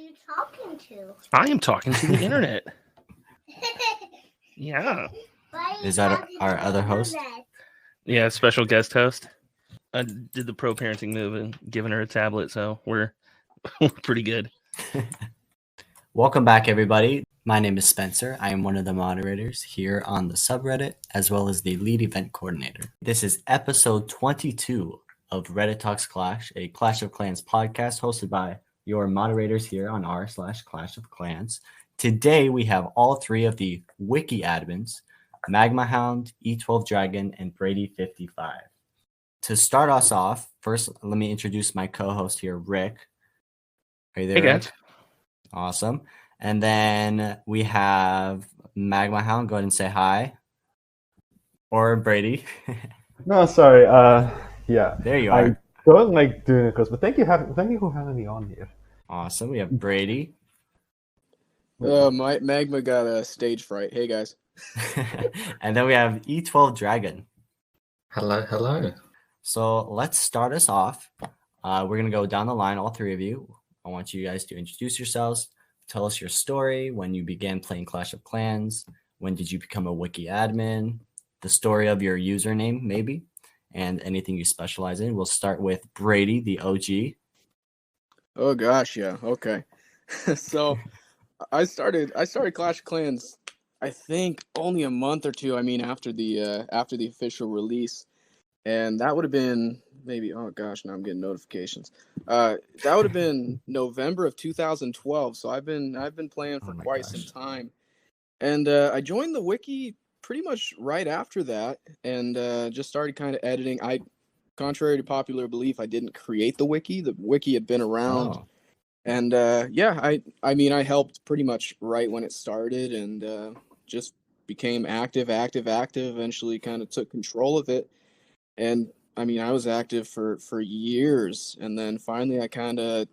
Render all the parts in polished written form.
you talking to? I am talking to the internet. Yeah. Is that our other host? Yeah, special guest host. I did the pro parenting move and given her a tablet, so we're pretty good. Welcome back, everybody. My name is Spencer. I am one of the moderators here on the subreddit, as well as the lead event coordinator. This is episode 22 of Reddit Talks Clash, a Clash of Clans podcast hosted by your moderators here on r/Clash of Clans. Today, we have all three of the Wiki admins, MagmaHound, E12 Dragon, and Brady55. To start us off, first, let me introduce my co-host here, Rick. Are you there, Hey, Rick? guys. Awesome. And then we have MagmaHound. Go ahead and say hi. Or Brady. No, sorry. Yeah. There you are. I don't like doing it, but thank you for having me on here. Awesome. We have Brady. My Magma got a stage fright. Hey, guys. And then we have E12 Dragon. Hello. So let's start us off. We're going to go down the line, all three of you. I want you guys to introduce yourselves. Tell us your story, when you began playing Clash of Clans, when did you become a Wiki admin, the story of your username, maybe, and anything you specialize in. We'll start with Brady, the OG. Oh gosh, yeah. Okay. So I started Clash of Clans, I think only a month or two. I mean, after the official release, and that would have been maybe. Oh gosh, now I'm getting notifications. That would have been November of 2012. So I've been playing for quite some time, and I joined the Wiki pretty much right after that, and just started kind of editing. Contrary to popular belief, I didn't create the Wiki. The Wiki had been around. Oh. And I helped pretty much right when it started, and just became active. Eventually, kind of took control of it, and I mean, I was active for years, and then finally, I kind of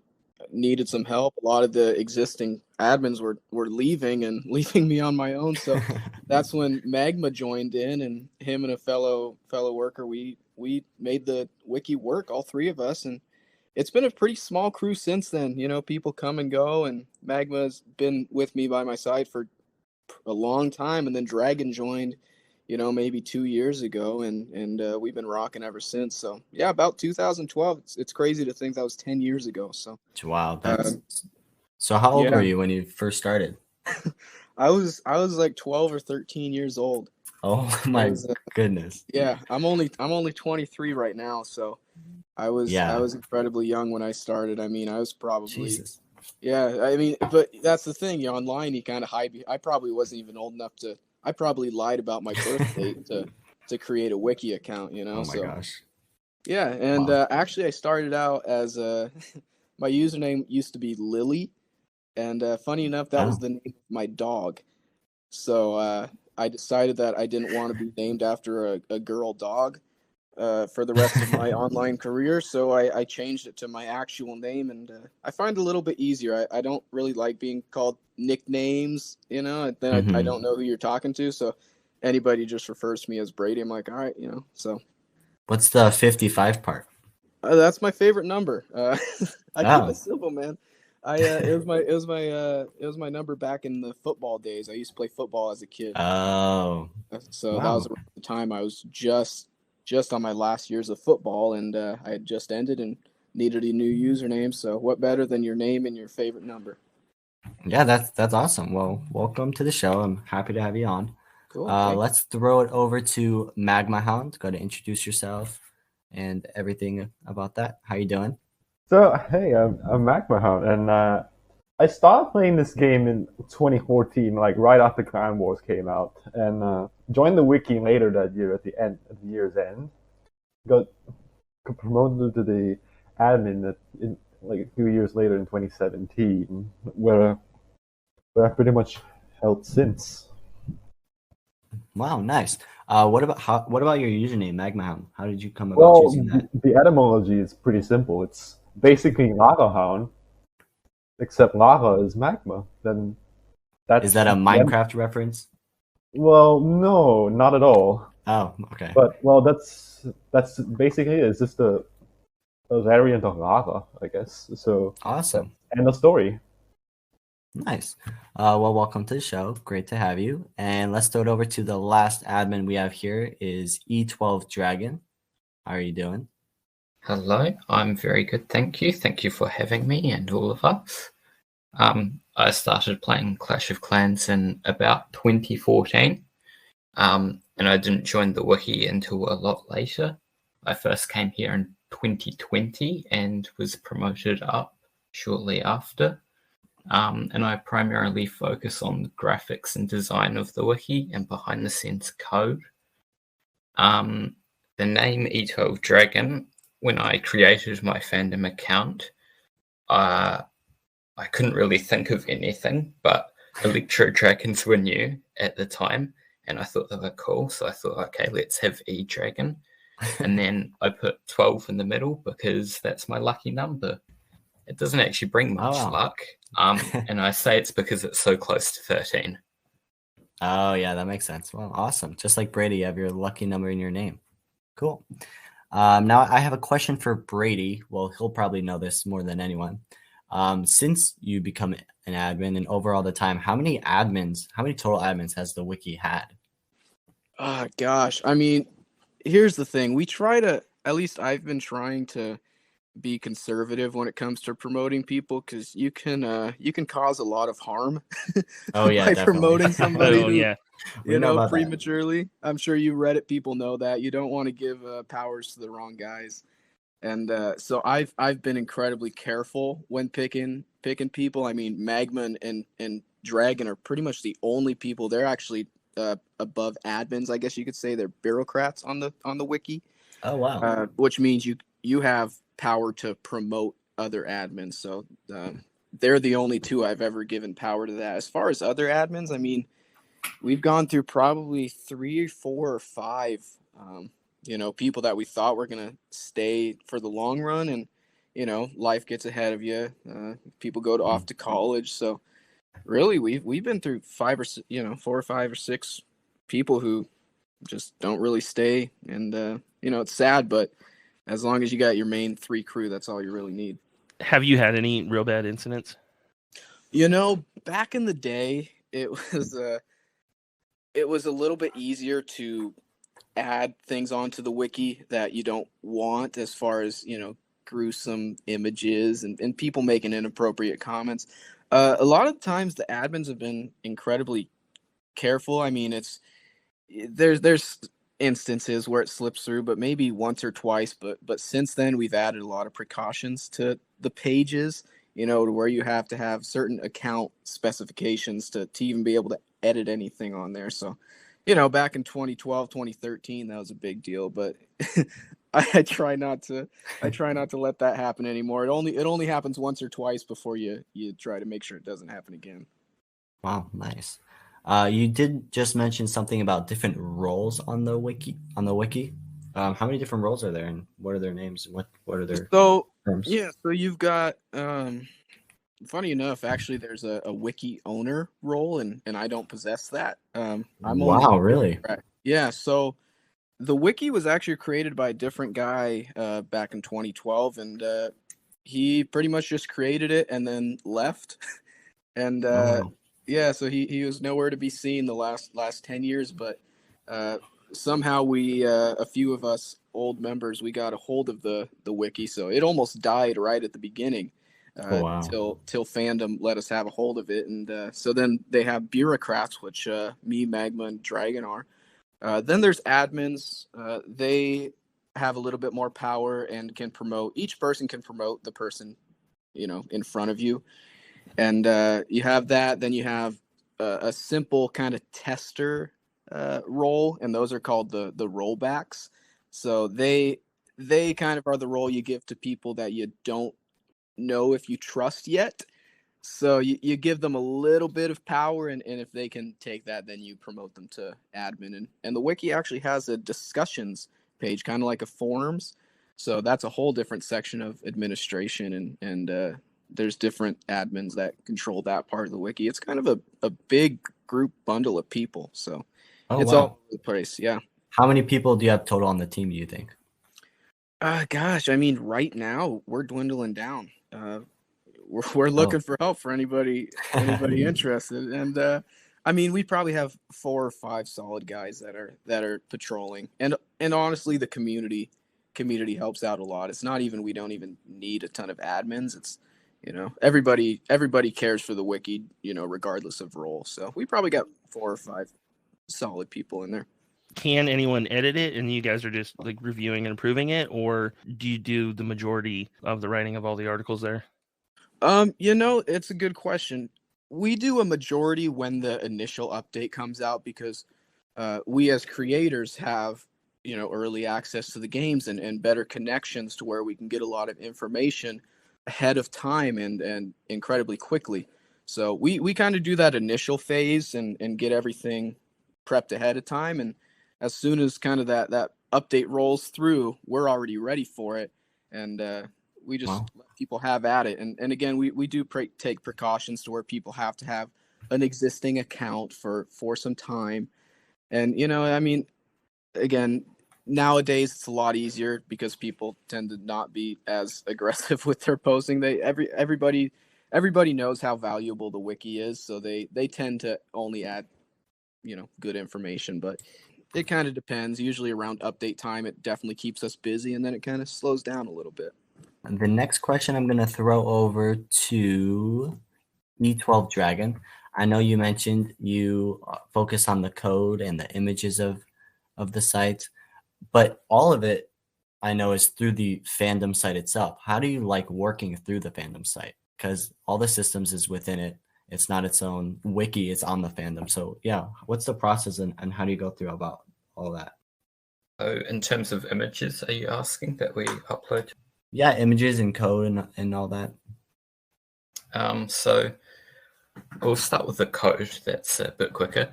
needed some help. A lot of the existing admins were leaving and leaving me on my own, so that's when Magma joined in, and him and a fellow worker, we made the Wiki work, all three of us, and it's been a pretty small crew since then. You know, people come and go, and Magma's been with me by my side for a long time, and then Dragon joined, maybe 2 years ago, and we've been rocking ever since. So yeah, about 2012. It's crazy to think that was 10 years ago. So Wow. So how old yeah. were you when you first started? I was like 12 or 13 years old. Oh my goodness. Yeah, I'm only 23 right now, so I was incredibly young when I started. I mean, I was probably Jesus. Yeah, I mean, but that's the thing. Online, you kind of hide. I probably wasn't even old enough to. I probably lied about my birth date to create a Wiki account. Oh my gosh. Yeah, and Wow. actually, I started out as my username used to be Lily, and funny enough, that was the name of my dog. So I decided that I didn't want to be named after a girl dog for the rest of my online career, so I changed it to my actual name, and I find it a little bit easier. I don't really like being called nicknames, and then I don't know who you're talking to, so anybody just refers to me as Brady. I'm like, all right, so. What's the 55 part? That's my favorite number. I keep it simple, man. It was my number back in the football days. I used to play football as a kid. Oh. So that was around the time I was just on my last years of football, and I had just ended and needed a new username. So what better than your name and your favorite number? Yeah, that's awesome. Well, welcome to the show. I'm happy to have you on. Cool. Let's throw it over to MagmaHound. Go to introduce yourself and everything about that. How you doing? So, hey, I'm MagmaHound, and I started playing this game in 2014, like right after Clan Wars came out, and joined the Wiki later that year at the year's end. Got promoted to the admin like a few years later in 2017, where I pretty much held since. Wow, nice. What about your username, MagmaHound? How did you come about choosing that? The etymology is pretty simple. It's basically Lava-hound, except lava is magma. Then Is that a Minecraft reference? Well, no, not at all. Oh, okay. But that's basically it. It's just a variant of lava, I guess. So Awesome. End of story. Nice. Well, welcome to the show. Great to have you. And let's throw it over to the last admin we have here is E12 Dragon. How are you doing? Hello, I'm very good, thank you. Thank you for having me and all of us. I started playing Clash of Clans in about 2014, and I didn't join the wiki until a lot later. I first came here in 2020 and was promoted up shortly after. And I primarily focus on the graphics and design of the wiki and behind the scenes code. The name E12 Dragon, when I created my fandom account, I couldn't really think of anything, but Electro Dragons were new at the time, and I thought they were cool, so I thought, okay, let's have E-Dragon. And then I put 12 in the middle because that's my lucky number. It doesn't actually bring much luck, and I say it's because it's so close to 13. Oh, yeah, that makes sense. Well, awesome. Just like Brady, you have your lucky number in your name. Cool. Now I have a question for Brady. Well, he'll probably know this more than anyone. Since you become an admin and overall the time, how many total admins has the wiki had? Gosh, I mean, here's the thing. At least I've been trying to be conservative when it comes to promoting people, because you can cause a lot of harm Oh yeah, by definitely. promoting somebody Oh who, yeah. We know about that. prematurely. I'm sure you Reddit people know that. You don't want to give powers to the wrong guys. And so I've been incredibly careful when picking people. I mean, Magma and Dragon are pretty much the only people. They're actually above admins, I guess you could say. They're bureaucrats on the wiki. Oh wow. Which means you have power to promote other admins. So they're the only two I've ever given power to that. As far as other admins, I mean, we've gone through probably 3 or 4 or 5 people that we thought were going to stay for the long run, and life gets ahead of you. People go off to college, so really we've been through 4 or 5 or 6 people who just don't really stay, and it's sad, but as long as you got your main 3 crew, that's all you really need. Have you had any real bad incidents? Back in the day, it was a little bit easier to add things onto the wiki that you don't want, as far as gruesome images and people making inappropriate comments. A lot of times the admins have been incredibly careful. I mean, there's instances where it slips through, but maybe once or twice, but since then we've added a lot of precautions to the pages, to where you have to have certain account specifications to even be able to edit anything on there. So back in 2012, 2013, that was a big deal, but I try not to let that happen anymore. It only happens once or twice before you try to make sure it doesn't happen again. Wow, nice. You did just mention something about different roles on the wiki. How many different roles are there, and what are their names? What are their terms? Yeah, so you've got funny enough, actually, there's a wiki owner role, and I don't possess that. Really? Yeah, so the wiki was actually created by a different guy back in 2012, and he pretty much just created it and then left. And yeah, so he was nowhere to be seen the last 10 years, but somehow we a few of us old members, we got a hold of the wiki, so it almost died right at the beginning. Till fandom let us have a hold of it, and so then they have bureaucrats, which me, Magma, and Dragon are. Then there's admins. They have a little bit more power and can promote. Each person can promote the person, in front of you, and you have that. Then you have a simple kind of tester role, and those are called the rollbacks. So they kind of are the role you give to people that you don't know if you trust yet. So you give them a little bit of power, and if they can take that, then you promote them to admin. And the wiki actually has a discussions page, kind of like a forums. So that's a whole different section of administration, and there's different admins that control that part of the wiki. It's kind of a big group bundle of people. So it's all over the place. Yeah. How many people do you have total on the team, do you think? Gosh, I mean, right now we're dwindling down. we're looking for help for anybody interested. And I mean, we probably have 4 or 5 solid guys that are patrolling, and honestly, the community helps out a lot. It's not even we don't even need a ton of admins. It's everybody cares for the wiki, regardless of role. So we probably got 4 or 5 solid people in there. Can anyone edit it and you guys are just like reviewing and approving it, or do you do the majority of the writing of all the articles there? It's a good question. We do a majority when the initial update comes out, because we as creators have early access to the games and better connections to where we can get a lot of information ahead of time and incredibly quickly. So we kind of do that initial phase and get everything prepped ahead of time, and as soon as kind of that update rolls through, we're already ready for it, and we just let people have at it. And again, we do take precautions to where people have to have an existing account for some time. And I mean, again, nowadays it's a lot easier because people tend to not be as aggressive with their posting. Everybody knows how valuable the wiki is, so they tend to only add good information. But it kind of depends. Usually around update time, it definitely keeps us busy, and then it kind of slows down a little bit. The next question I'm going to throw over to E12 Dragon. I know you mentioned you focus on the code and the images of the site, but all of it I know is through the fandom site itself. How do you like working through the fandom site? Because all the systems is within it. It's not its own wiki, it's on the fandom. So yeah, what's the process and how do you go through about all that? So in terms of images, are you asking that we upload? Yeah, images and code and all that. So we'll start with the code. That's a bit quicker.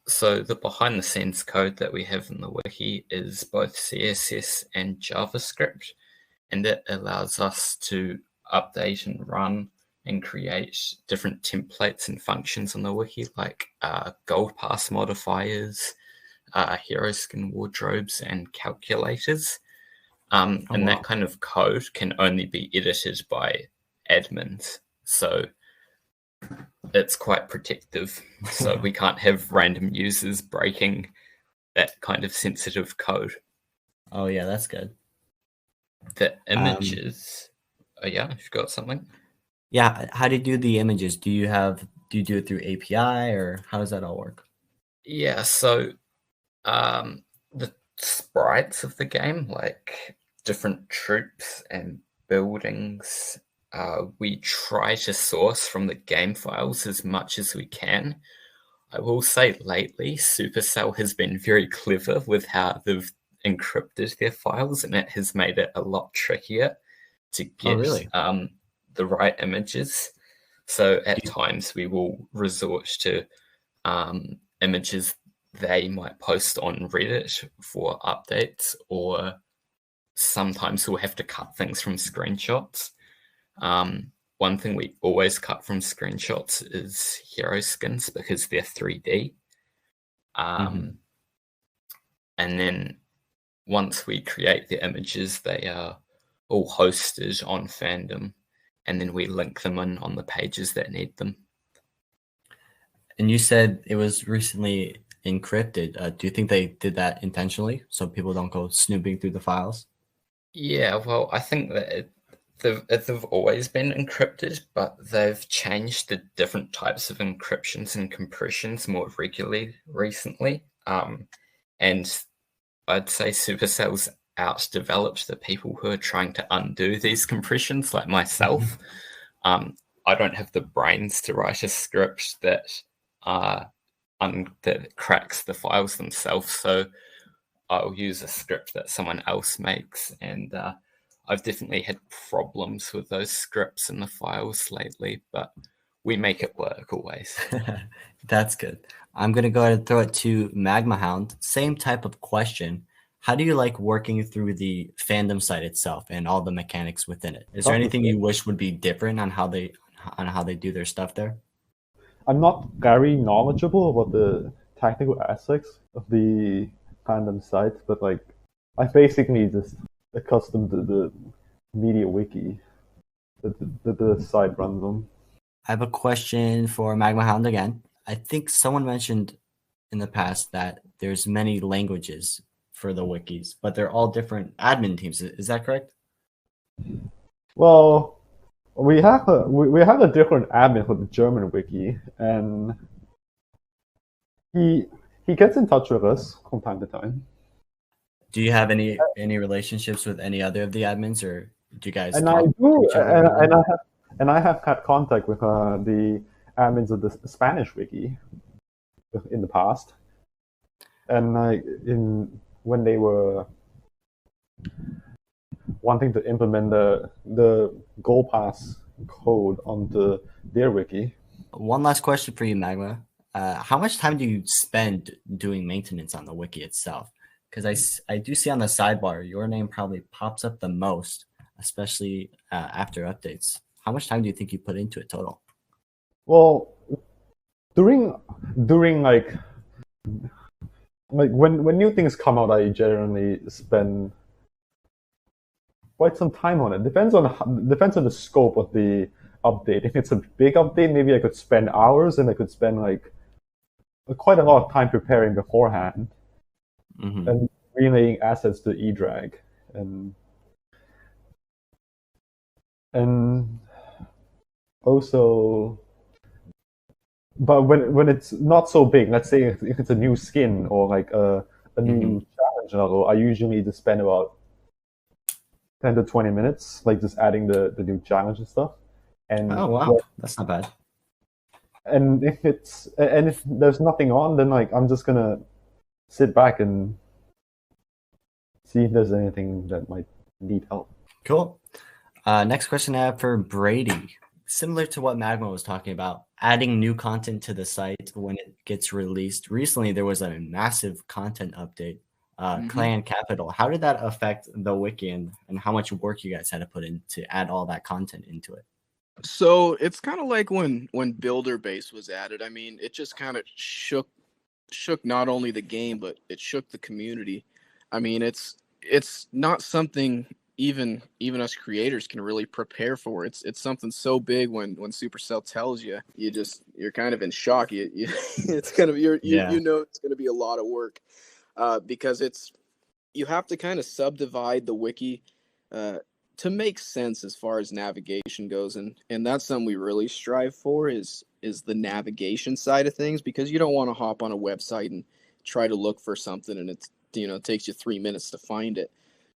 So the behind the scenes code that we have in the wiki is both CSS and JavaScript, and it allows us to update and run and create different templates and functions on the wiki, like gold pass modifiers, hero skin wardrobes, and calculators. And that kind of code can only be edited by admins. So it's quite protective. So we can't have random users breaking that kind of sensitive code. Oh yeah, that's good. The images. Yeah, you've got something? Yeah, how do you do the images? Do you do it through API, or how does that all work? Yeah, so the sprites of the game, like different troops and buildings, we try to source from the game files as much as we can. I will say lately, Supercell has been very clever with how they've encrypted their files, and it has made it a lot trickier to get the right images. So at times we will resort to images they might post on Reddit for updates, or sometimes we'll have to cut things from screenshots. One thing we always cut from screenshots is hero skins because they're 3D. And then once we create the images, they are all hosted on fandom, and then we link them in on the pages that need them. And you said it was recently encrypted. Do you think they did that intentionally so people don't go snooping through the files? Yeah, well, I think that they've always been encrypted, but they've changed the different types of encryptions and compressions more regularly recently. And I'd say Supercell's outdeveloped the people who are trying to undo these compressions, like myself. I don't have the brains to write a script that that cracks the files themselves, so I'll use a script that someone else makes, and I've definitely had problems with those scripts in the files lately, but we make it work always. That's good. I'm going to go ahead and throw it to MagmaHound. Same type of question. How do you like working through the fandom site itself and all the mechanics within it? Is there anything you wish would be different on how they do their stuff there? I'm not very knowledgeable about the technical aspects of the fandom site, but I basically just accustomed to the media wiki. the site runs on. I have a question for MagmaHound again. I think someone mentioned in the past that there's many languages for the wikis, but they're all different admin teams. Is that correct? Well, we have a different admin for the German wiki, and he gets in touch with us from time to time. Do you have any relationships with any other of the admins, or do you guys And talk I to do, each other regularly? and I have had contact with the admins of the Spanish wiki in the past, and when they were wanting to implement the goal pass code onto their wiki. One last question for you, Magma. How much time do you spend doing maintenance on the wiki itself? Because I do see on the sidebar your name probably pops up the most, especially after updates. How much time do you think you put into it total? Well, during like when new things come out, I generally spend quite some time on it. Depends on the scope of the update. If it's a big update, maybe I could spend hours, and I could spend like quite a lot of time preparing beforehand and relaying assets to eDrag and also. But when it's not so big, let's say if it's a new skin or like a new challenge level, I usually just spend about 10 to 20 minutes, like just adding the new challenge and stuff. And Oh wow, that's not bad. and if there's nothing on, then like I'm just gonna sit back and see if there's anything that might need help. Cool. Next question I have for Brady. Similar to what Magma was talking about, adding new content to the site when it gets released. Recently, there was a massive content update, Clan Capital. How did that affect the wiki and how much work you guys had to put in to add all that content into it? So it's kind of like when Builder Base was added. I mean, it just kind of shook not only the game, but it shook the community. I mean, it's not something even us creators can really prepare for. It's something so big when Supercell tells you, you're kind of in shock. You it's kind of you know it's going to be a lot of work because you have to kind of subdivide the wiki to make sense as far as navigation goes, and that's something we really strive for is the navigation side of things, because you don't want to hop on a website and try to look for something and it takes you 3 minutes to find it.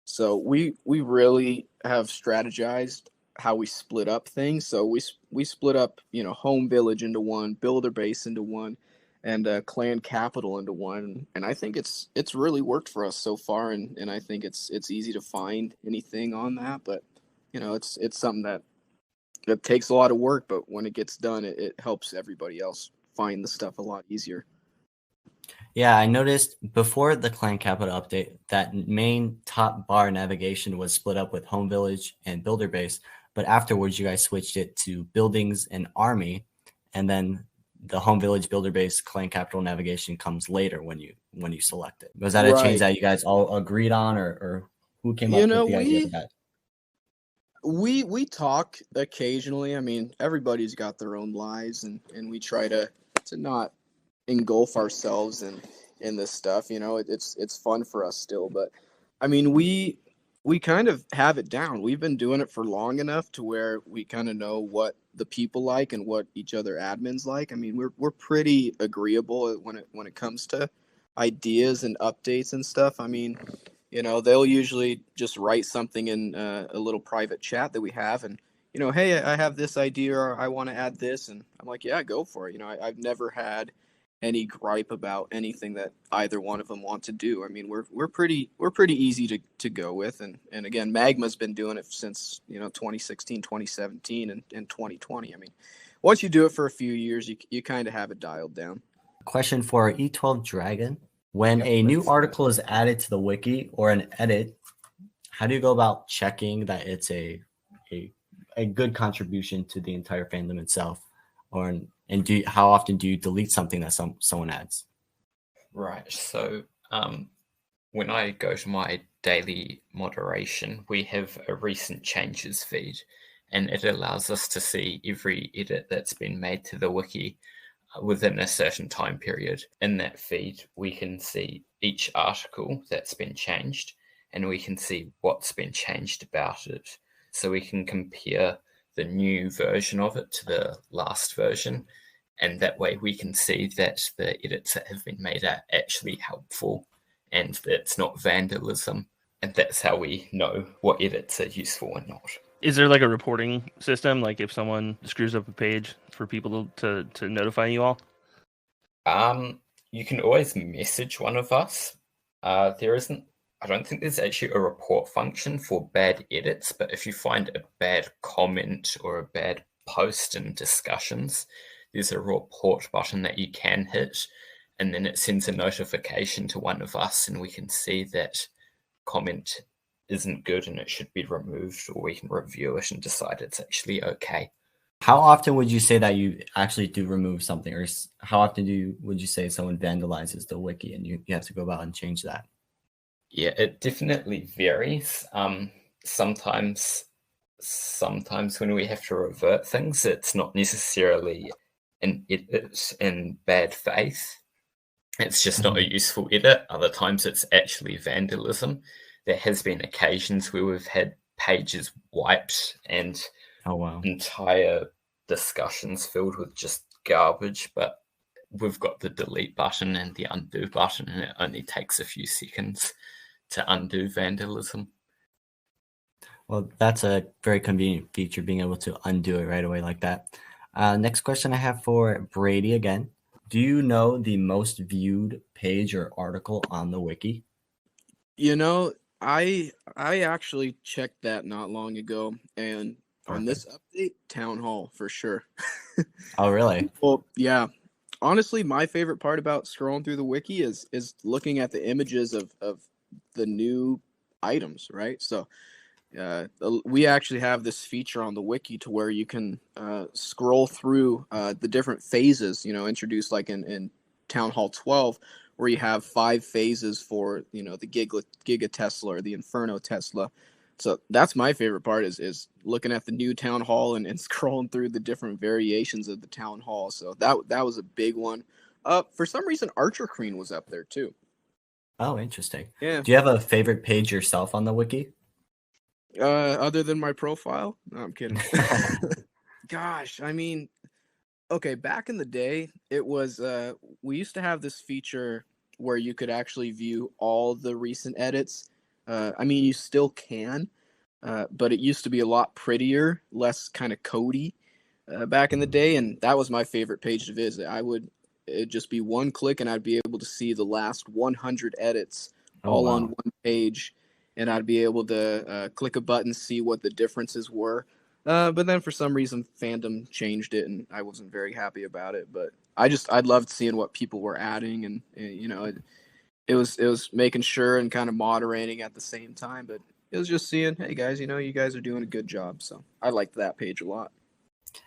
So we really have strategized how we split up things. So we split up home village into one, builder base into one, and clan capital into one, and I think it's really worked for us so far, and I think it's easy to find anything on that, but it's something that takes a lot of work, but when it gets done, it helps everybody else find the stuff a lot easier. Yeah, I noticed before the Clan Capital update that main top bar navigation was split up with home village and builder base, but afterwards you guys switched it to buildings and army, and then the home village builder base clan capital navigation comes later when you select it. Was that a change that you guys all agreed on, or who came up with the idea of that? We talk occasionally. I mean, everybody's got their own lives, and we try to not engulf ourselves in this stuff. It's fun for us still, but I mean, we kind of have it down. We've been doing it for long enough to where we kind of know what the people like and what each other admins like. I mean, we're pretty agreeable when it comes to ideas and updates and stuff. I mean, they'll usually just write something in a little private chat that we have, and hey, I have this idea, or I want to add this, and I'm like, yeah, go for it. I've never had any gripe about anything that either one of them want to do. I mean, we're pretty easy to go with, and again, Magma's been doing it since 2016, 2017, and 2020. I mean, once you do it for a few years, you kind of have it dialed down. Question for E12 Dragon: when a new article is added to the wiki or an edit, how do you go about checking that it's a good contribution to the entire fandom itself, and how often do you delete something that someone adds? Right. So when I go to my daily moderation, we have a recent changes feed, and it allows us to see every edit that's been made to the wiki within a certain time period. In that feed, we can see each article that's been changed, and we can see what's been changed about it. So we can compare the new version of it to the last version, and that way we can see that the edits that have been made are actually helpful and that it's not vandalism. And that's how we know what edits are useful and not. Is there like a reporting system, like if someone screws up a page for people to notify you all? You can always message one of us. There isn't, I don't think there's actually a report function for bad edits, but if you find a bad comment or a bad post in discussions, there's a report button that you can hit, and then it sends a notification to one of us, and we can see that comment isn't good and it should be removed, or we can review it and decide it's actually okay. How often would you say that you actually do remove something, or how often would you say someone vandalizes the wiki and you have to go about and change that? Yeah, it definitely varies. Sometimes when we have to revert things, it's not necessarily an edit in bad faith. It's just not a useful edit. Other times it's actually vandalism. There has been occasions where we've had pages wiped and entire discussions filled with just garbage, but we've got the delete button and the undo button, and it only takes a few seconds to undo vandalism. Well, that's a very convenient feature, being able to undo it right away like that. Next question I have for Brady again. Do you know the most viewed page or article on the wiki? You know, I actually checked that not long ago, and on this update, Town Hall for sure. Oh, really? Well, yeah. Honestly, my favorite part about scrolling through the wiki is looking at the images of the new items, right? So we actually have this feature on the wiki to where you can scroll through the different phases, introduced like in Town Hall 12, where you have 5 phases for, the Giga Tesla or the Inferno Tesla. So that's my favorite part is looking at the new Town Hall and scrolling through the different variations of the Town Hall. So that was a big one. For some reason, Archer Queen was up there too. Oh, interesting. Yeah. Do you have a favorite page yourself on the wiki? Other than my profile? No, I'm kidding. Gosh, I mean, okay, back in the day, it was we used to have this feature where you could actually view all the recent edits. I mean, you still can, but it used to be a lot prettier, less kind of codey back in the day, and that was my favorite page to visit. It'd just be one click, and I'd be able to see the last 100 edits on one page, and I'd be able to click a button, see what the differences were. But then for some reason, fandom changed it, and I wasn't very happy about it. But I loved seeing what people were adding, and it was making sure and kind of moderating at the same time. But it was just seeing, hey guys, you guys are doing a good job. So I liked that page a lot.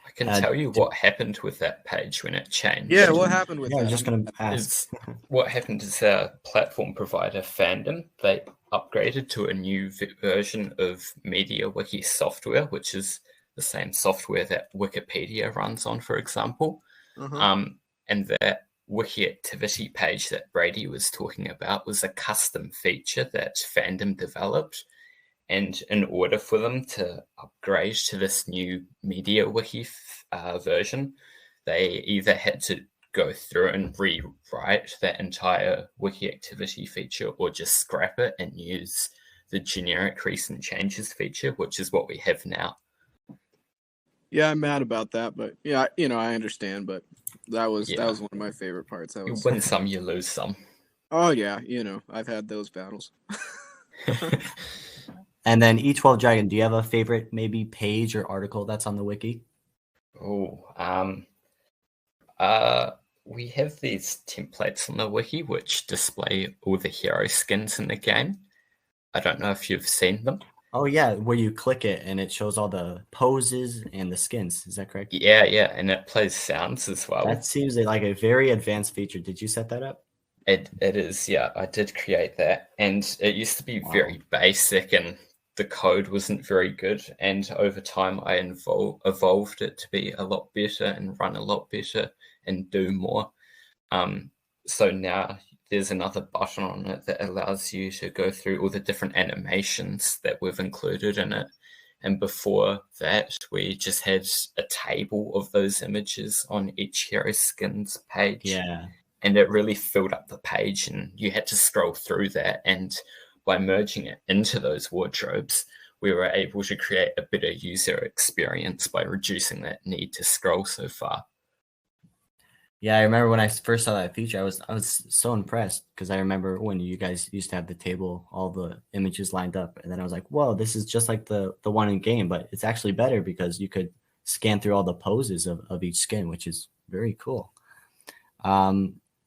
I can tell you what happened with that page when it changed. Yeah, what happened with that? I was just going to ask. What happened is our platform provider, Fandom, they upgraded to a new version of MediaWiki software, which is the same software that Wikipedia runs on, for example. And that wiki activity page that Brady was talking about was a custom feature that Fandom developed. And in order for them to upgrade to this new MediaWiki version, they either had to go through and rewrite that entire wiki activity feature or just scrap it and use the generic recent changes feature, which is what we have now. Yeah, I'm mad about that, but yeah, I understand, but that was one of my favorite parts. You win some, you lose some. Oh yeah, I've had those battles. And then E12 Dragon, do you have a favorite maybe page or article that's on the wiki? Oh, we have these templates on the wiki which display all the hero skins in the game. I don't know if you've seen them. Oh yeah, where you click it and it shows all the poses and the skins. Is that correct? Yeah, and it plays sounds as well. That seems like a very advanced feature. Did you set that up? It is, yeah. I did create that, and it used to be very basic and the code wasn't very good, and over time I evolved it to be a lot better and run a lot better and do more. So now there's another button on it that allows you to go through all the different animations that we've included in it. And before that, we just had a table of those images on each hero skins page. Yeah. And it really filled up the page, and you had to scroll through that. And by merging it into those wardrobes, we were able to create a better user experience by reducing that need to scroll so far. Yeah, I remember when I first saw that feature, I was so impressed, because I remember when you guys used to have the table, all the images lined up, and then I was like, whoa, this is just like the one in game, but it's actually better because you could scan through all the poses of each skin, which is very cool.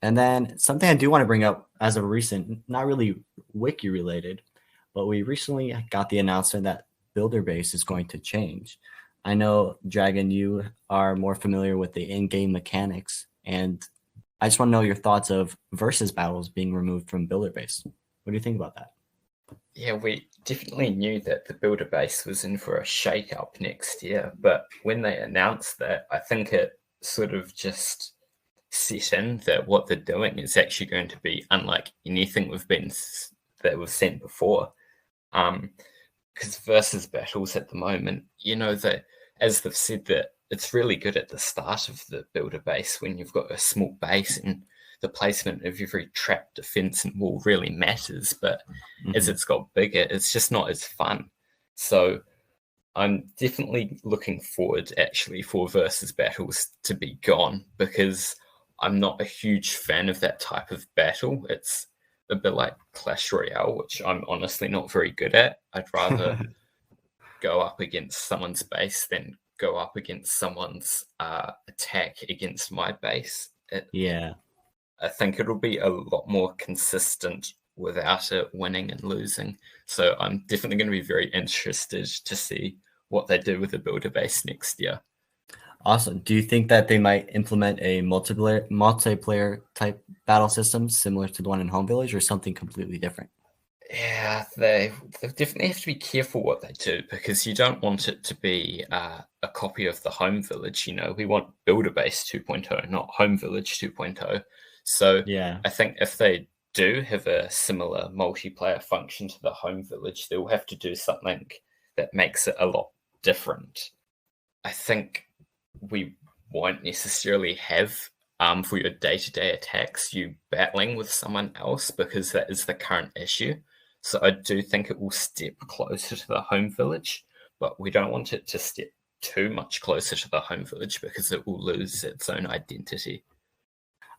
And then something I do want to bring up as of recent, not really wiki related, but we recently got the announcement that builder base is going to change. I know, Dragon, you are more familiar with the in-game mechanics, and I just want to know your thoughts of versus battles being removed from builder base. What do you think about that? Yeah, we definitely knew that the builder base was in for a shake-up next year, but when they announced that, I think it sort of just set in that what they're doing is actually going to be unlike anything we've seen before. Because versus battles at the moment, that as they've said, that it's really good at the start of the builder base when you've got a small base and the placement of every trap, defense, and wall really matters. But as it's got bigger, it's just not as fun. So I'm definitely looking forward actually for versus battles to be gone, because I'm not a huge fan of that type of battle. It's a bit like Clash Royale, which I'm honestly not very good at. I'd rather go up against someone's base than go up against someone's attack against my base. I think it'll be a lot more consistent without it winning and losing. So I'm definitely going to be very interested to see what they do with the builder base next year. Awesome. Do you think that they might implement a multiplayer type battle system similar to the one in Home Village, or something completely different? Yeah, they definitely have to be careful what they do, because you don't want it to be a copy of the Home Village. We want Builder Base 2.0, not Home Village 2.0. So yeah, I think if they do have a similar multiplayer function to the Home Village, they'll have to do something that makes it a lot different. I think we won't necessarily have for your day-to-day attacks you battling with someone else, because that is the current issue. So I do think it will step closer to the Home Village, but we don't want it to step too much closer to the Home Village, because it will lose its own identity.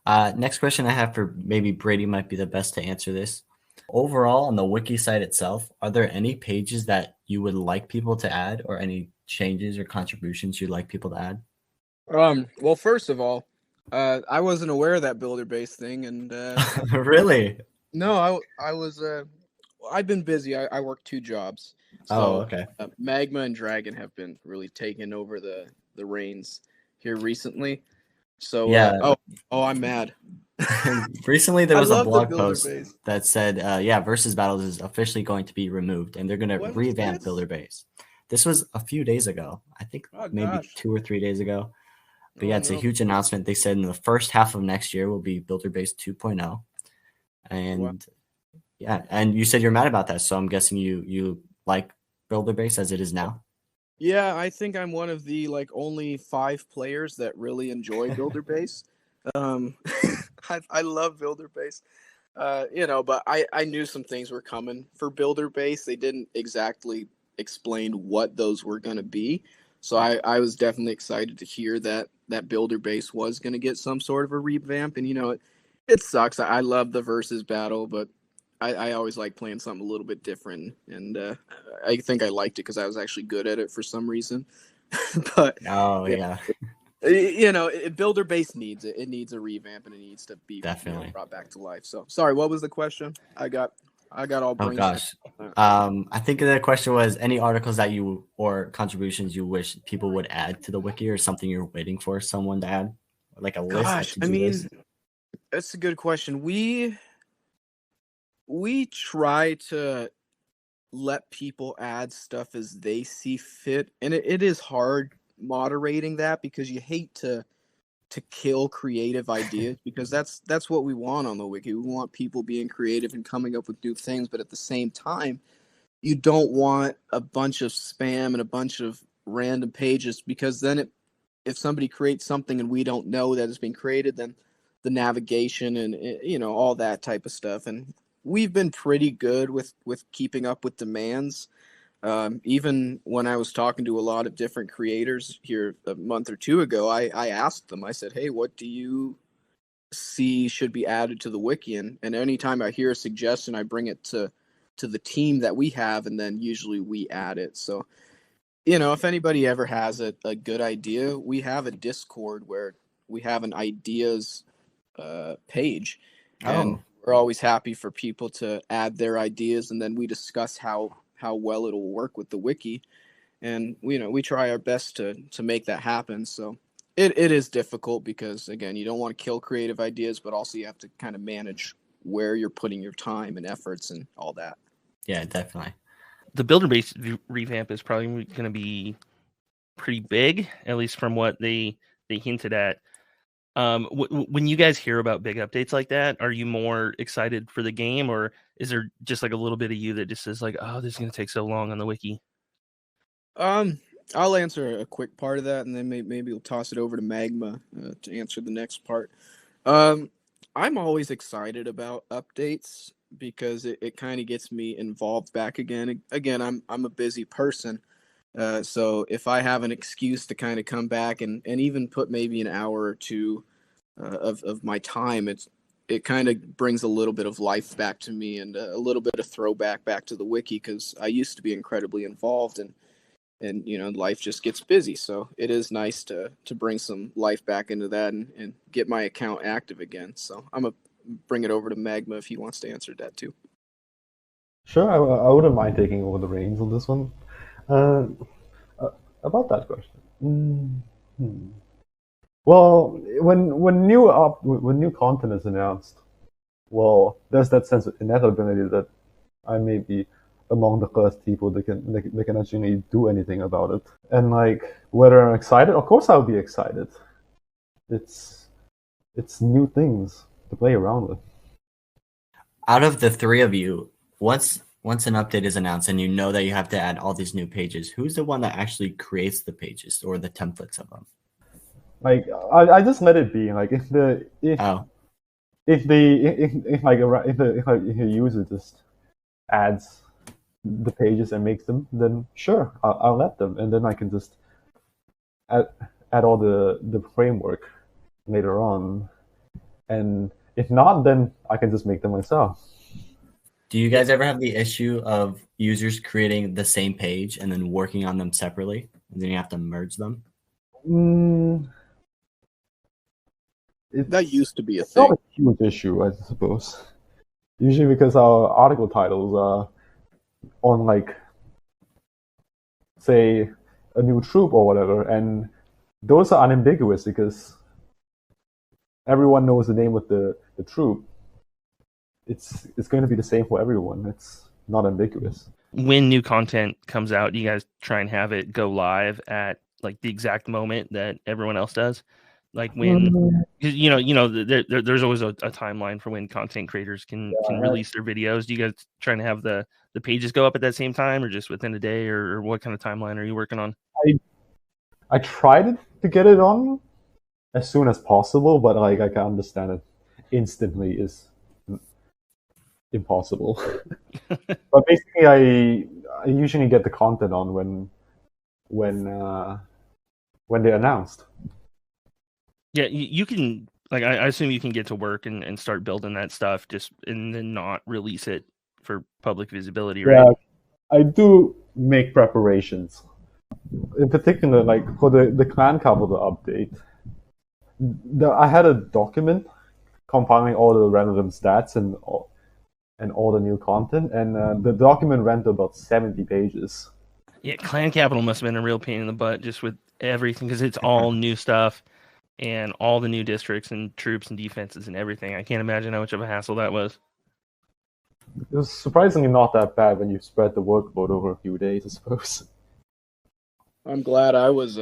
Next question I have for maybe Brady might be the best to answer this. Overall, on the wiki site itself, are there any pages that you would like people to add, or any changes or contributions you'd like people to add? Well, first of all, I wasn't aware of that builder base thing, and Really? no, I was I've been busy. I work 2 jobs. So, Oh, okay. Magma and Dragon have been really taking over the reins here recently. So Yeah. I'm mad. Recently, there was I a love the blog builder post base. that said, versus battles is officially going to be removed, and they're going to When was revamp this? builder base. This was a few days ago. I think Oh, maybe gosh. 2 or 3 days ago. But yeah, Oh, it's a no. huge announcement. They said in the first half of next year will be builder base 2.0. And Wow. yeah, and you said you're mad about that, so I'm guessing you like builder base as it is now. Yeah, I think I'm one of the only 5 players that really enjoy builder base. I love builder base. But I knew some things were coming for builder base. They didn't exactly explain what those were going to be. So I was definitely excited to hear that builder base was going to get some sort of a revamp. And, it sucks. I love the versus battle, but I always like playing something a little bit different. And I think I liked it because I was actually good at it for some reason. But Oh, yeah. Builder base needs it. It needs a revamp, and it needs to be Definitely. brought back to life. So sorry, what was the question? I got all Oh, brain. gosh. I think the question was any articles that you or contributions you wish people would add to the wiki, or something you're waiting for someone to add, like a list. Gosh, I mean, that's a good question. We try to let people add stuff as they see fit, and it is hard moderating that because you hate to kill creative ideas because that's what we want on the wiki. We want people being creative and coming up with new things, but at the same time, you don't want a bunch of spam and a bunch of random pages because then if somebody creates something and we don't know that it's been created, then the navigation and all that type of stuff. And we've been pretty good with keeping up with demands. Even when I was talking to a lot of different creators here a month or two ago, I asked them, I said, hey, what do you see should be added to the wiki? And anytime I hear a suggestion, I bring it to the team that we have, and then usually we add it. So, if anybody ever has a good idea, we have a Discord where we have an ideas page, and we're always happy for people to add their ideas, and then we discuss how well it'll work with the wiki, and we try our best to make that happen. So it is difficult because, again, you don't want to kill creative ideas, but also you have to kind of manage where you're putting your time and efforts and all that. Yeah, definitely. The builder-based revamp is probably going to be pretty big, at least from what they hinted at. When you guys hear about big updates like that, are you more excited for the game, or is there just like a little bit of you that just is like, oh, this is going to take so long on the wiki? I'll answer a quick part of that, and then maybe we'll toss it over to Magma to answer the next part. I'm always excited about updates because it kind of gets me involved back again. Again, I'm a busy person. So if I have an excuse to kind of come back and even put maybe an hour or two of my time, it kind of brings a little bit of life back to me and a little bit of throwback back to the wiki, because I used to be incredibly involved and life just gets busy. So it is nice to bring some life back into that and get my account active again. So I'm going to bring it over to Magma if he wants to answer that too. Sure, I wouldn't mind taking over the reins on this one. About that question. Well, when new content is announced, well, there's that sense of inevitability that I may be among the first people that can actually do anything about it. And like, whether I'm excited, of course I'll be excited. It's new things to play around with. Out of the three of you, once an update is announced and you know that you have to add all these new pages, who's the one that actually creates the pages or the templates of them? Like, I just let it be. Like, if the user just adds the pages and makes them, then sure, I'll let them, and then I can just add all the framework later on. And if not, then I can just make them myself. Do you guys ever have the issue of users creating the same page and then working on them separately, and then you have to merge them? That used to be a it's thing. Not a huge issue, I suppose. Usually because our article titles are on, like, say, a new troop or whatever, and those are unambiguous because everyone knows the name of the troop. It's going to be the same for everyone. It's not ambiguous. When new content comes out, you guys try and have it go live at like the exact moment that everyone else does. Like when there's always a timeline for when content creators can release their videos. Do you guys trying to have the pages go up at that same time, or just within a day, or what kind of timeline are you working on? I tried to get it on as soon as possible, but like I can understand it instantly is impossible. But basically, I usually get the content on when they're announced. Yeah, you can, like, I assume you can get to work and start building that stuff and then not release it for public visibility, right? Yeah, I do make preparations. In particular, like for the clan capital update, I had a document compiling all the random stats and all the new content, and the document ran to about 70 pages. Yeah, clan capital must have been a real pain in the butt just with everything, because it's all new stuff and all the new districts and troops and defenses and everything. I can't imagine how much of a hassle that was. It was surprisingly not that bad when you spread the workload over a few days, I suppose. I'm glad I was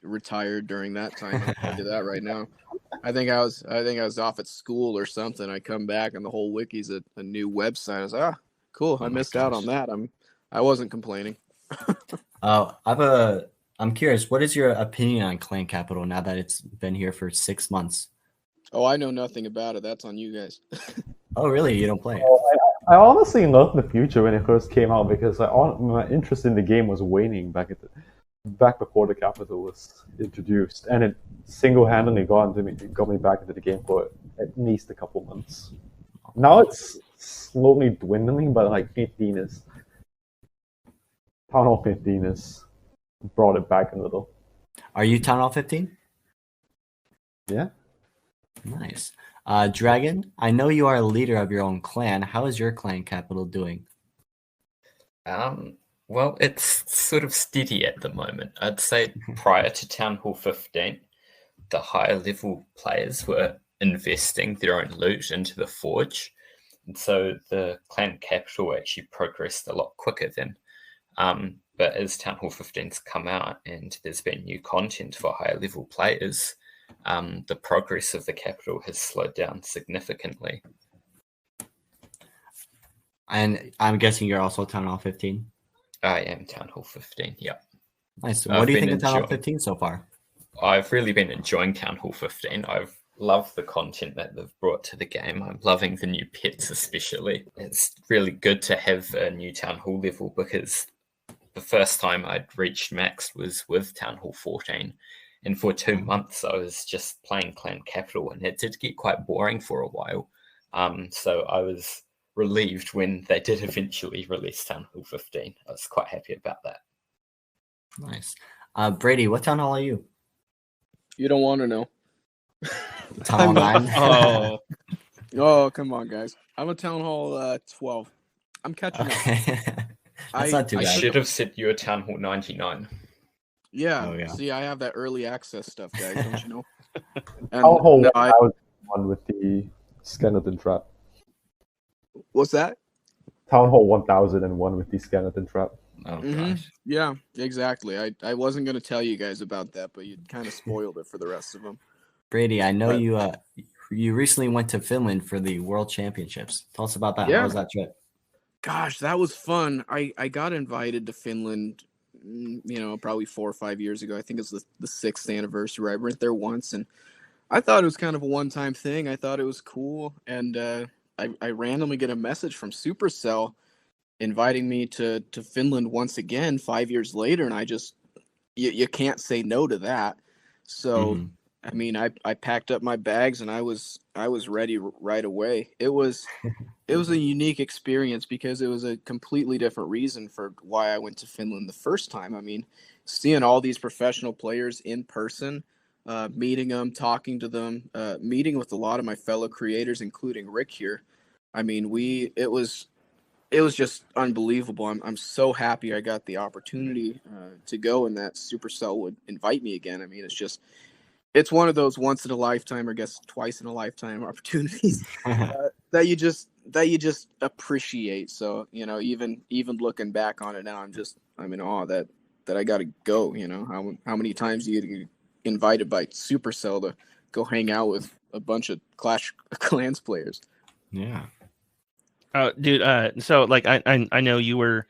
retired during that time. I'll tell you that right now. I think I was off at school or something. I come back and the whole wiki's a new website. I was like, cool. Oh I my missed out on gosh. that. I wasn't complaining. I'm curious, what is your opinion on Clan Capital now that it's been here for 6 months? Oh, I know nothing about it. That's on you guys. Oh, really? You don't play it? I honestly loved the future when it first came out because my interest in the game was waning back before the capital was introduced, and it single-handedly got me back into the game for at least a couple months. Now it's slowly dwindling, but like Town Hall 15 has brought it back a little. Are you Town Hall 15? Yeah. Nice. Dragon, I know you are a leader of your own clan. How is your clan capital doing? Well, it's sort of steady at the moment. I'd say prior to Town Hall 15, the higher level players were investing their own loot into the forge. And so the clan capital actually progressed a lot quicker then. But as Town Hall 15's come out and there's been new content for higher level players, the progress of the capital has slowed down significantly. And I'm guessing you're also Town Hall 15? I am Town Hall 15, yep. Nice. What do you think of Town Hall 15 so far? I've really been enjoying Town Hall 15. I've loved the content that they've brought to the game. I'm loving the new pets especially. It's really good to have a new Town Hall level because the first time I'd reached max was with Town Hall 14. And for 2 months, I was just playing Clan Capital, and it did get quite boring for a while. So I was relieved when they did eventually release Town Hall 15. I was quite happy about that. Nice. Brady, what Town Hall are you? You don't want to know. Town Hall 9? Oh, come on, guys. I'm a Town Hall 12. I'm catching up. That's not too I bad. should have said you were Town Hall 99. Yeah. Oh, yeah. See, I have that early access stuff, guys. Don't you know? Town Hall 1000 with the skeleton trap. What's that? Town Hall 1001 with the skeleton trap. Oh, gosh. Yeah, exactly. I wasn't going to tell you guys about that, but you kind of spoiled it for the rest of them. Brady, I know you recently went to Finland for the World Championships. Tell us about that. Yeah. How was that trip? Gosh, that was fun. I got invited to Finland, probably 4 or 5 years ago. I think it was the 6th anniversary. I went there once, and I thought it was kind of a one-time thing. I thought it was cool, and I randomly get a message from Supercell inviting me to Finland once again 5 years later, and I just you can't say no to that. So I mean, I packed up my bags and I was ready right away. It was a unique experience because it was a completely different reason for why I went to Finland the first time. I mean, seeing all these professional players in person, meeting them, talking to them, meeting with a lot of my fellow creators, including Rick here. I mean, it was just unbelievable. I'm so happy I got the opportunity to go and that Supercell would invite me again. I mean, it's one of those once in a lifetime, or I guess twice in a lifetime opportunities that you just appreciate. So, even looking back on it now, I'm in awe that I got to go. How many times do you get invited by Supercell to go hang out with a bunch of Clash Clans players? Yeah. Dude. So like, I know you were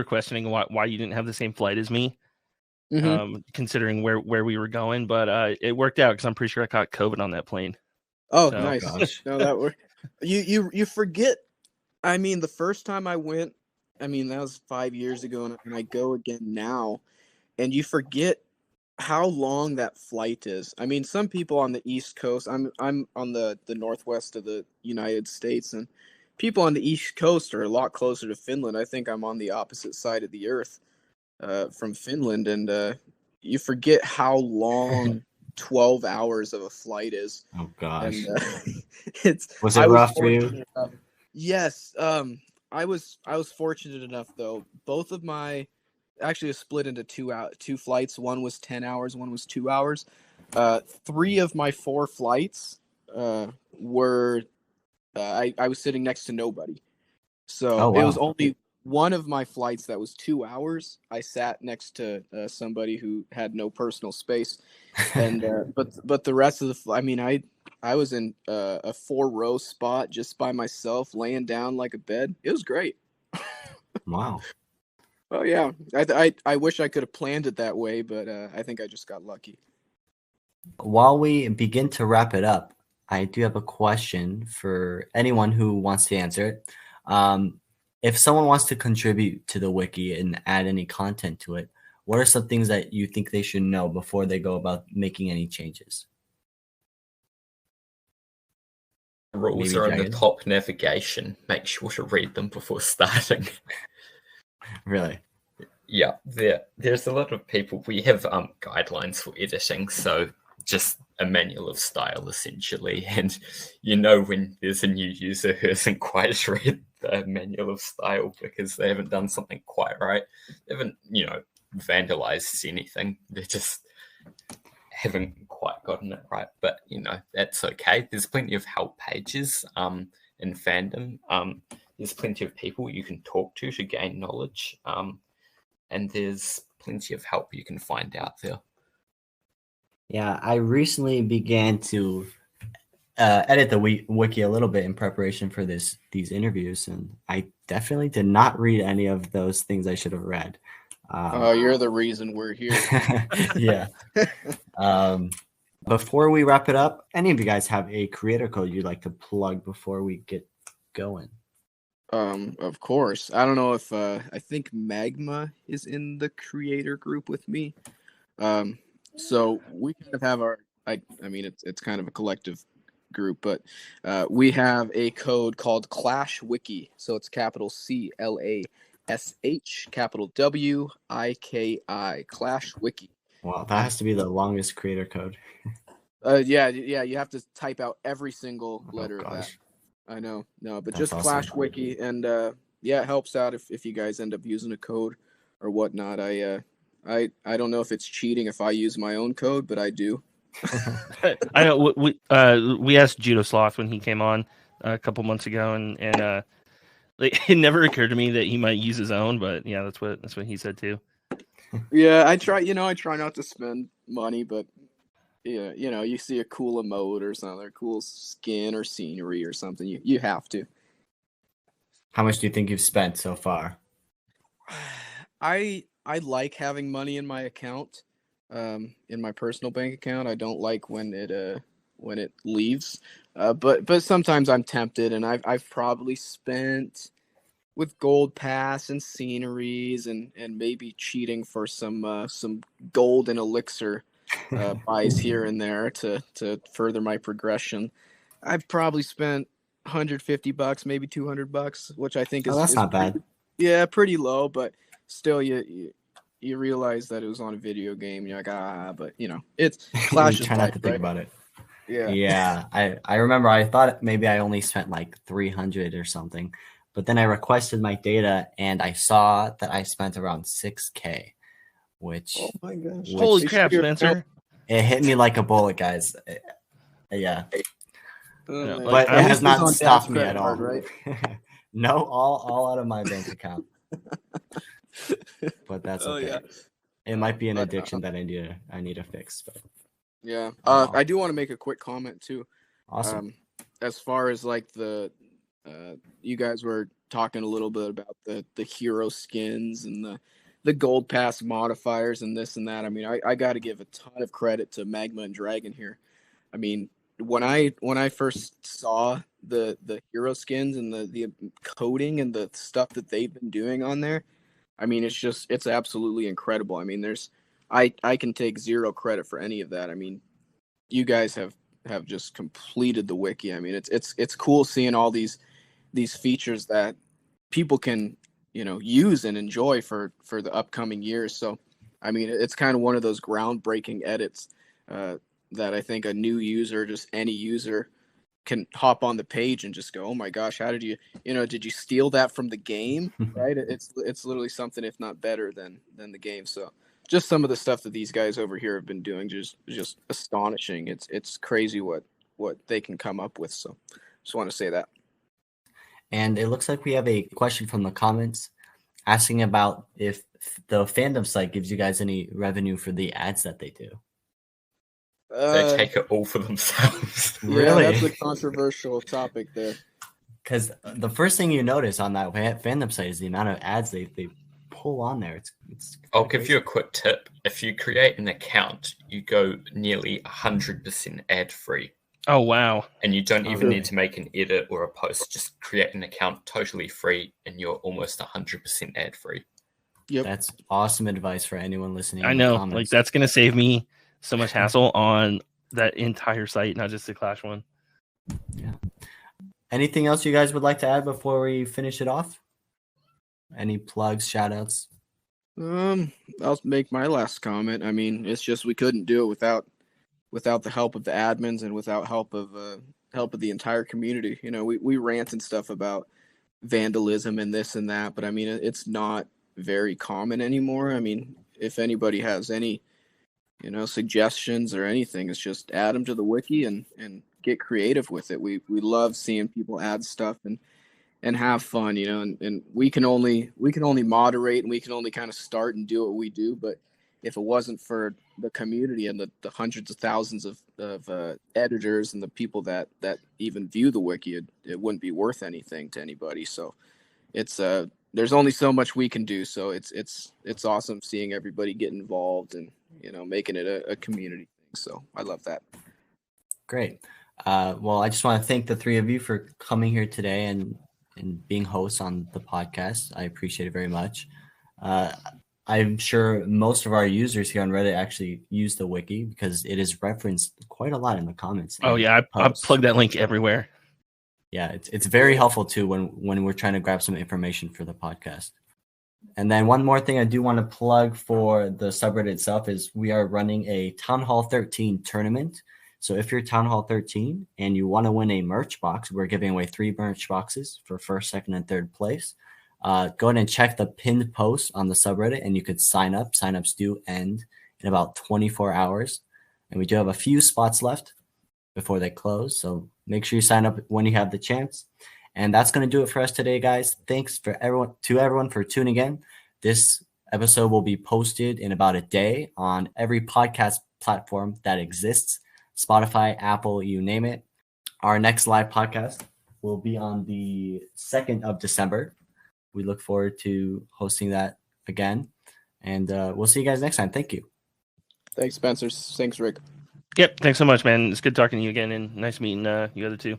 questioning why you didn't have the same flight as me. Considering where we were going, but it worked out because I'm pretty sure I caught COVID on that plane. Oh, so. Nice. Gosh. No, that worked. You forget. I mean, the first time I went, that was 5 years ago, and I go again now, and you forget how long that flight is. I mean, some people on the East Coast. I'm on the northwest of the United States, and people on the East Coast are a lot closer to Finland. I think I'm on the opposite side of the earth. From Finland, and you forget how long 12 hours of a flight is. Oh gosh. And, was it rough for you? Yes. I was fortunate enough though. Both of my actually split into two flights. One was 10 hours, one was 2 hours. 3 of my 4 flights were I was sitting next to nobody. So Oh, it was wow. only one of my flights that was 2 hours. I sat next to somebody who had no personal space, and but the rest of the I mean I was in a 4-row spot just by myself, laying down like a bed. It was great. Wow. Oh yeah, I wish I could have planned it that way, but I think I just got lucky. While we begin to wrap it up, I do have a question for anyone who wants to answer it. If someone wants to contribute to the wiki and add any content to it, what are some things that you think they should know before they go about making any changes? Rules Maybe are in the Dragon? top navigation. Make sure to read them before starting. Really? Yeah, there's a lot of people. We have guidelines for editing, so just a manual of style essentially, and when there's a new user who hasn't quite read the manual of style because they haven't done something quite right. They haven't vandalized anything. They just haven't quite gotten it right, but that's okay. There's plenty of help pages in fandom. There's plenty of people you can talk to gain knowledge. And there's plenty of help you can find out there. Yeah, I recently began to edit the wiki a little bit in preparation for these interviews, and I definitely did not read any of those things I should have read. Oh, you're the reason we're here. Yeah. Before we wrap it up, any of you guys have a creator code you'd like to plug before we get going? Of course. I don't know if I think Magma is in the creator group with me. So we kind of have our I mean it's kind of a collective group, but we have a code called ClashWiki. So it's capital CLASH, capital WIKI, ClashWiki. Wow, that has to be the longest creator code. Yeah, you have to type out every single letter of that. I know, no, but That's just awesome. ClashWiki, and yeah, it helps out if you guys end up using a code or whatnot. I don't know if it's cheating if I use my own code, but I do. I know we asked Judo Sloth when he came on a couple months ago, and it never occurred to me that he might use his own, but yeah, that's what he said too. Yeah, I try not to spend money, but yeah, you see a cool emote or something, or cool skin or scenery or something, you have to. How much do you think you've spent so far? I like having money in my account, in my personal bank account. I don't like when it leaves, but sometimes I'm tempted, and I've probably spent with gold pass and sceneries and maybe cheating for some gold and elixir buys here and there to further my progression. I've probably spent $150, maybe $200, which I think is that's not bad. Yeah, pretty low, but still, you realize that it was on a video game. You're like, but it's Clash. Try not to think about it. Yeah. I remember I thought maybe I only spent like 300 or something, but then I requested my data and I saw that I spent around 6K, which, oh my gosh, holy crap, Spencer! It hit me like a bullet, guys. Yeah. But it has not stopped me at all. Right? No, all out of my bank account. But that's okay. Yeah. It might be an addiction that I need to fix. But yeah, I do want to make a quick comment too. Awesome. As far as like you guys were talking a little bit about the hero skins and the gold pass modifiers and this and that. I mean, I got to give a ton of credit to Magma and Dragon here. I mean, when I first saw the hero skins and the coding and the stuff that they've been doing on there, I mean, it's absolutely incredible. I mean, I can take zero credit for any of that. I mean, you guys have just completed the wiki. I mean, it's cool seeing all these features that people can use and enjoy for the upcoming years. So, I mean, it's kind of one of those groundbreaking edits that I think a new user, just any user, can hop on the page and just go, oh my gosh, how did you steal that from the game? Right? It's literally something, if not better than the game. So just some of the stuff that these guys over here have been doing, just astonishing. It's crazy what they can come up with. So just want to say that. And it looks like we have a question from the comments asking about if the fandom site gives you guys any revenue for the ads that they do. They take it all for themselves. Yeah, Really? that's a controversial topic there. Because the first thing you notice on that fandom site is the amount of ads they pull on there. It's I'll give you a quick tip. If you create an account, you go nearly 100% ad free. Oh, wow. And you don't even really? need to make an edit or a post. Just create an account totally free, and you're almost 100% ad free. Yep. That's awesome advice for anyone listening. I in the know. comments. Like, that's going to save me so much hassle on that entire site, not just the Clash one. Yeah. Anything else you guys would like to add before we finish it off? Any plugs, shout outs? I'll make my last comment. I mean, it's just we couldn't do it without the help of the admins and without help of the entire community. You know, we rant and stuff about vandalism and this and that, but I mean, it's not very common anymore. I mean, if anybody has any, suggestions or anything, it's just add them to the wiki and get creative with it. We love seeing people add stuff and have fun, and we can only moderate, and we can only kind of start and do what we do. But if it wasn't for the community and the hundreds of thousands of editors and the people that even view the wiki, it wouldn't be worth anything to anybody. So it's there's only so much we can do. So it's awesome seeing everybody get involved and making it a community thing. So I love that. Great. Well, I just want to thank the three of you for coming here today and being hosts on the podcast. I appreciate it very much. I'm sure most of our users here on Reddit actually use the wiki because it is referenced quite a lot in the comments. Oh yeah, I plug that link everywhere. Yeah, it's very helpful too when we're trying to grab some information for the podcast. And then one more thing I do want to plug for the subreddit itself is we are running a Town Hall 13 tournament. So if you're Town Hall 13 and you want to win a merch box, we're giving away 3 merch boxes for first, second, and third place. Go ahead and check the pinned post on the subreddit and you could sign up. Signups do end in about 24 hours. And we do have a few spots left before they close. So make sure you sign up when you have the chance. And that's going to do it for us today, guys. Thanks to everyone for tuning in. This episode will be posted in about a day on every podcast platform that exists. Spotify, Apple, you name it. Our next live podcast will be on the 2nd of December. We look forward to hosting that again. And we'll see you guys next time. Thank you. Thanks, Spencer. Thanks, Rick. Yep. Thanks so much, man. It's good talking to you again, and nice meeting you other two.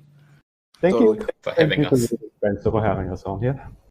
Thank Totally. you For having us. Spencer, for having us on here.